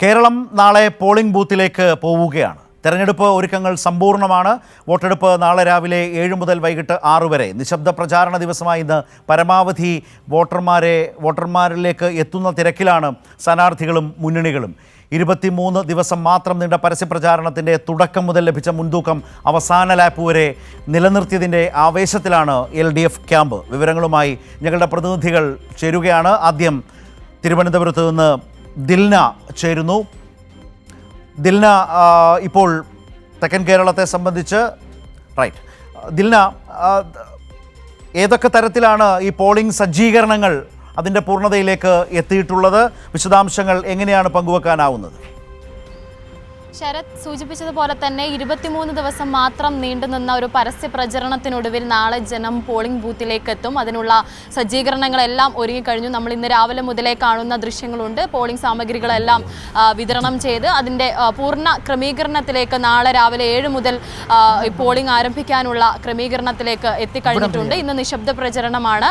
കേരളം നാളെ പോളിംഗ് ബൂത്തിലേക്ക് പോവുകയാണ്. തെരഞ്ഞെടുപ്പ് ഒരുക്കങ്ങൾ സമ്പൂർണ്ണമാണ്. വോട്ടെടുപ്പ് നാളെ രാവിലെ 7 മുതൽ വൈകിട്ട് 6 വരെ. നിശബ്ദ പ്രചാരണ ദിവസമായി ഇന്ന് പരമാവധി വോട്ടർമാരിലേക്ക് എത്തുന്ന തിരക്കിലാണ് സ്ഥാനാർത്ഥികളും മുന്നണികളും. 23 ദിവസം മാത്രം നീണ്ട പരസ്യപ്രചാരണത്തിൻ്റെ തുടക്കം മുതൽ ലഭിച്ച മുൻതൂക്കം അവസാന ലാപ്പ് വരെ നിലനിർത്തിയതിൻ്റെ ആവേശത്തിലാണ് LDF ക്യാമ്പ്. വിവരങ്ങളുമായി ഞങ്ങളുടെ പ്രതിനിധികൾ ചേരുകയാണ്. ആദ്യം തിരുവനന്തപുരത്ത് നിന്ന് ദിൽന ചേരുന്നു. ദിൽന, ഇപ്പോൾ തെക്കൻ കേരളത്തെ സംബന്ധിച്ച് ദിൽന, ഏതൊക്കെ തരത്തിലാണ് ഈ പോളിംഗ് സജ്ജീകരണങ്ങൾ അതിൻ്റെ പൂർണ്ണതയിലേക്ക് എത്തിയിട്ടുള്ളത്? വിശദാംശങ്ങൾ എങ്ങനെയാണ് പങ്കുവെക്കാനാവുന്നത്? ശരത് സൂചിപ്പിച്ചതുപോലെ തന്നെ 23 ദിവസം മാത്രം നീണ്ടുനിന്ന ഒരു പരസ്യ പ്രചരണത്തിനൊടുവിൽ നാളെ ജനം പോളിംഗ് ബൂത്തിലേക്ക് എത്തും. അതിനുള്ള സജ്ജീകരണങ്ങളെല്ലാം ഒരുങ്ങിക്കഴിഞ്ഞു. നമ്മൾ ഇന്ന് രാവിലെ മുതലേ കാണുന്ന ദൃശ്യങ്ങളുണ്ട്. പോളിംഗ് സാമഗ്രികളെല്ലാം വിതരണം ചെയ്ത് അതിൻ്റെ പൂർണ്ണ ക്രമീകരണത്തിലേക്ക് നാളെ രാവിലെ 7 മുതൽ പോളിംഗ് ആരംഭിക്കാനുള്ള ക്രമീകരണത്തിലേക്ക് എത്തിക്കഴിഞ്ഞിട്ടുണ്ട്. ഇന്ന് നിശബ്ദ പ്രചരണമാണ്.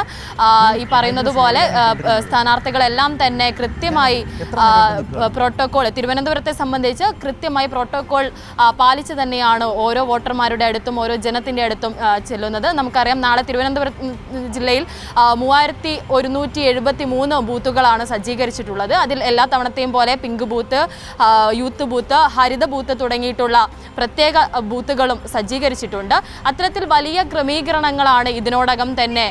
ഈ പറയുന്നത് പോലെ സ്ഥാനാർത്ഥികളെല്ലാം തന്നെ കൃത്യമായി പ്രോട്ടോകോൾ, തിരുവനന്തപുരത്തെ സംബന്ധിച്ച് കൃത്യമായി പ്രോട്ടോകോൾ പാലിച്ച് തന്നെയാണ് ഓരോ വോട്ടർമാരുടെ അടുത്തും ഓരോ ജനത്തിൻ്റെ അടുത്തും ചെല്ലുന്നത്. നമുക്കറിയാം, നാളെ തിരുവനന്തപുരം ജില്ലയിൽ 3173 ബൂത്തുകളാണ് സജ്ജീകരിച്ചിട്ടുള്ളത്. അതിൽ എല്ലാ തവണത്തെയും പോലെ പിങ്ക് ബൂത്ത്, യൂത്ത് ബൂത്ത്, ഹരിത ബൂത്ത് തുടങ്ങിയിട്ടുള്ള പ്രത്യേക ബൂത്തുകളും സജ്ജീകരിച്ചിട്ടുണ്ട്. അത്തരത്തിൽ വലിയ ക്രമീകരണങ്ങളാണ് ഇതിനോടകം തന്നെ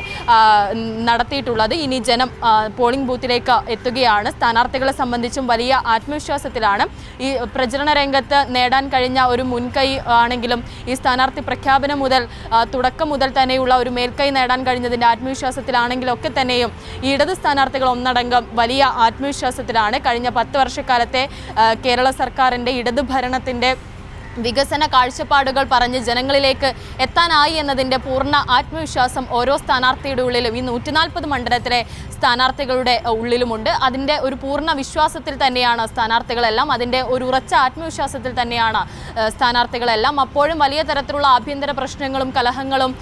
നടത്തിയിട്ടുള്ളത്. ഇനി ജനം പോളിംഗ് ബൂത്തിലേക്ക് എത്തുകയാണ്. സ്ഥാനാർത്ഥികളെ സംബന്ധിച്ചും വലിയ ആത്മവിശ്വാസത്തിലാണ്. ഈ പ്രചരണ രംഗത്ത് നേടാൻ കഴിഞ്ഞ ഒരു മുൻകൈ ആണെങ്കിലും ഈ സ്ഥാനാർത്ഥി പ്രഖ്യാപനം മുതൽ തുടക്കം മുതൽ തന്നെയുള്ള ഒരു മേൽക്കൈ നേടാൻ കഴിഞ്ഞതിൻ്റെ ആത്മവിശ്വാസത്തിലാണെങ്കിലും ഒക്കെ തന്നെയും ഈ ഇടത് സ്ഥാനാർത്ഥികൾ ഒന്നടങ്കം വലിയ ആത്മവിശ്വാസത്തിലാണ്. കഴിഞ്ഞ 10 വർഷക്കാലത്തെ കേരള സർക്കാരിൻ്റെ ഇടത് ഭരണത്തിൻ്റെ വികസന കാഴ്ചപ്പാടുകൾ പറഞ്ഞ് ജനങ്ങളിലേക്ക് എത്താനായി എന്നതിൻ്റെ പൂർണ്ണ ആത്മവിശ്വാസം ഓരോ സ്ഥാനാർത്ഥിയുടെ ഉള്ളിലും, ഈ 140 മണ്ഡലത്തിലെ സ്ഥാനാർത്ഥികളുടെ ഉള്ളിലുമുണ്ട്. അതിൻ്റെ ഒരു പൂർണ്ണ വിശ്വാസത്തിൽ തന്നെയാണ് സ്ഥാനാർത്ഥികളെല്ലാം, അതിൻ്റെ ഒരു ഉറച്ച ആത്മവിശ്വാസത്തിൽ തന്നെയാണ് സ്ഥാനാർത്ഥികളെല്ലാം. അപ്പോഴും വലിയ തരത്തിലുള്ള ആഭ്യന്തര പ്രശ്നങ്ങളും കലഹങ്ങളും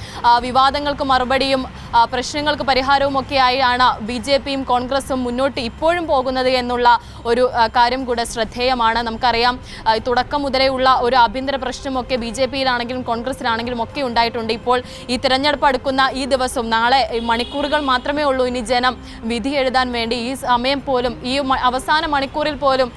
വിവാദങ്ങൾക്ക് മറുപടിയും പ്രശ്നങ്ങൾക്ക് പരിഹാരവും ഒക്കെയായാണ് BJPയും കോൺഗ്രസും മുന്നോട്ട് ഇപ്പോഴും പോകുന്നത് എന്നുള്ള ഒരു കാര്യം കൂടെ ശ്രദ്ധേയമാണ്. നമുക്കറിയാം, തുടക്കം മുതലേ ഉള്ള ഒരു ആഭ്യന്തര പ്രശ്നമൊക്കെ BJPയിലാണെങ്കിലും കോൺഗ്രസിലാണെങ്കിലും ഒക്കെ ഉണ്ടായിട്ടുണ്ട്. ഇപ്പോൾ ഈ തിരഞ്ഞെടുപ്പ് അടുക്കുന്ന ഈ ദിവസം, നാളെ മണിക്കൂറുകൾ മാത്രമേ ഉള്ളൂ ഇനി ജനം വിധി എഴുതാൻ വേണ്ടി. ഈ സമയം പോലും, ഈ അവസാന മണിക്കൂറിൽ പോലും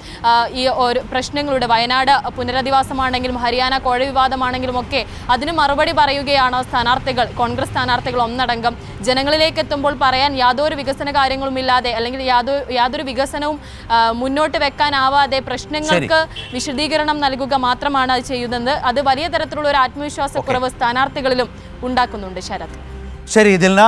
ഈ ഒരു പ്രശ്നങ്ങളുടെ, വയനാട് പുനരധിവാസമാണെങ്കിലും ഹരിയാന കോഴ വിവാദമാണെങ്കിലും ഒക്കെ അതിന് മറുപടി പറയുകയാണ് സ്ഥാനാർത്ഥികൾ, കോൺഗ്രസ് സ്ഥാനാർത്ഥികൾ ഒന്നടങ്കം. ജനങ്ങളിലേക്ക് എത്തുമ്പോൾ പറയാൻ യാതൊരു വികസന കാര്യങ്ങളുമില്ലാതെ, അല്ലെങ്കിൽ യാതൊരു വികസനവും മുന്നോട്ട് വെക്കാനാവാതെ പ്രശ്നങ്ങൾക്ക് വിശദീകരണം നൽകുക മാത്രമാണ് അത് ചെയ്യുന്നത്. അത് വലിയ തരത്തിലുള്ള ഒരു ആത്മവിശ്വാസക്കുറവ് സ്ഥാനാർത്ഥികളിലും ഉണ്ടാക്കുന്നുണ്ട്. ശരത്, ശരി ദിൽന.